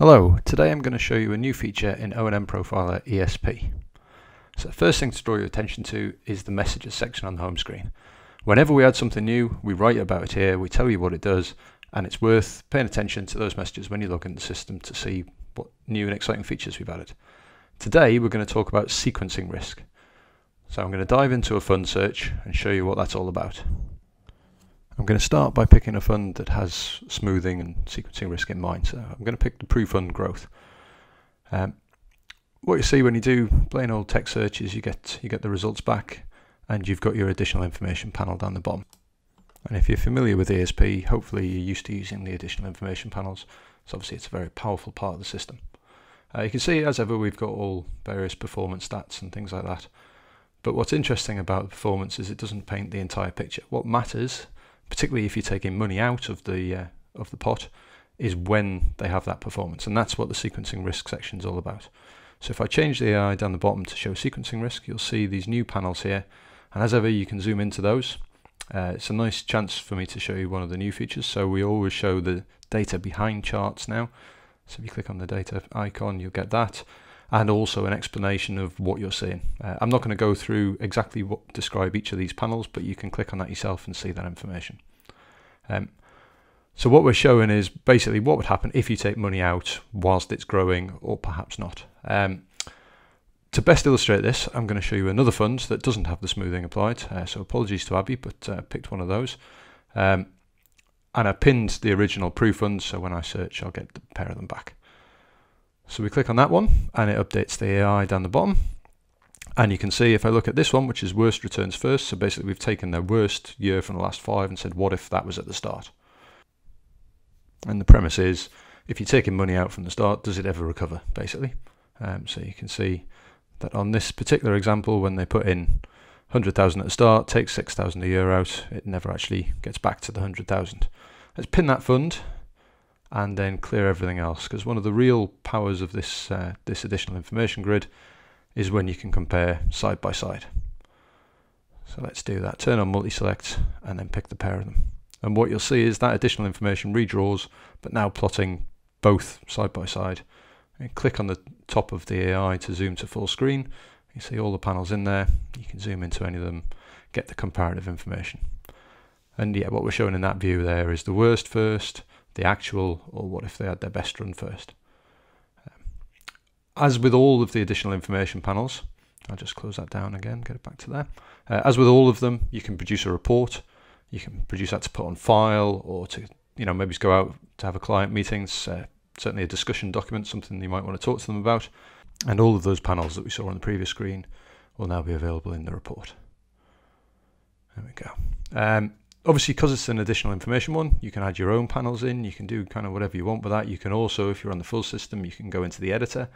Hello, today I'm going to show you a new feature in O&M Profiler ESP. So the first thing to draw your attention to is the messages section on the home screen. Whenever we add something new, we write about it here, we tell you what it does, and it's worth paying attention to those messages when you log into the system to see what new and exciting features we've added. Today we're going to talk about sequencing risk. So I'm going to dive into a fund search and show you what that's all about. I'm going to start by picking a fund that has smoothing and sequencing risk in mind. So I'm going to pick the PruFund Growth. What you see when you do plain old text searches, you get the results back, and you've got your additional information panel down the bottom. And if you're familiar with ESP, hopefully you're used to using the additional information panels. So obviously it's a very powerful part of the system. You can see, as ever, we've got all various performance stats and things like that. But what's interesting about performance is it doesn't paint the entire picture. What matters, particularly if you're taking money out of the pot, is when they have that performance, and that's what the sequencing risk section is all about. So if I change the AI down the bottom to show sequencing risk, you'll see these new panels here, and as ever you can zoom into those. It's a nice chance for me to show you one of the new features. So we always show the data behind charts now, so if you click on the data icon you'll get that, and also an explanation of what you're seeing. I'm not going to go through exactly what describe each of these panels, but you can click on that yourself and see that information. So what we're showing is basically what would happen if you take money out whilst it's growing, or perhaps not. To best illustrate this, I'm going to show you another fund that doesn't have the smoothing applied, so apologies to Abby, but I picked one of those. And I pinned the original PruFund, so when I search I'll get a pair of them back. So we click on that one and it updates the AI down the bottom, and you can see if I look at this one, which is worst returns first, so basically we've taken their worst year from the last 5 and said what if that was at the start. And the premise is, if you're taking money out from the start, does it ever recover, basically. So you can see that on this particular example, when they put in 100,000 at the start, takes 6,000 a year out, it never actually gets back to the 100,000. Let's pin that fund and then clear everything else, because one of the real powers of this this additional information grid is when you can compare side by side. So let's do that. Turn on multi-select and then pick the pair of them. And what you'll see is that additional information redraws, but now plotting both side by side. And click on the top of the AI to zoom to full screen. You see all the panels in there. You can zoom into any of them, get the comparative information. And yeah, what we're showing in that view there is the worst first, the actual, or what if they had their best run first. As with all of the additional information panels, I'll just close that down again, get it back to there. As with all of them, you can produce a report. You can produce that to put on file, or to maybe go out to have a client meetings, certainly a discussion document, something you might want to talk to them about. And all of those panels that we saw on the previous screen will now be available in the report. There we go. Obviously, because it's an additional information one, you can add your own panels in. You can do kind of whatever you want with that. You can also, if you're on the full system, you can go into the editor,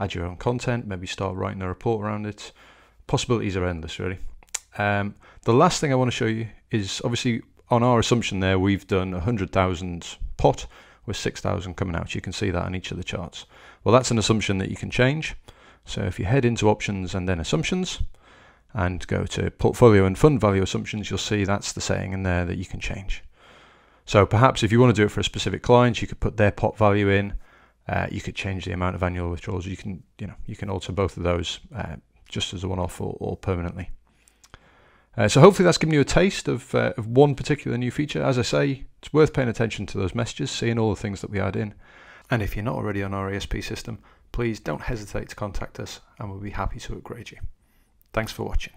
add your own content, maybe start writing a report around it. Possibilities are endless, really. The last thing I want to show you is, obviously, on our assumption there, we've done 100,000 pot with 6,000 coming out. You can see that on each of the charts. Well, that's an assumption that you can change. So if you head into options and then assumptions, and go to portfolio and fund value assumptions, you'll see that's the setting in there that you can change. So perhaps if you want to do it for a specific client, you could put their pot value in. You could change the amount of annual withdrawals. You can alter both of those just as a one-off or permanently. So hopefully that's given you a taste of one particular new feature. As I say, it's worth paying attention to those messages, seeing all the things that we add in. And if you're not already on our ESP system, please don't hesitate to contact us and we'll be happy to upgrade you. Thanks for watching.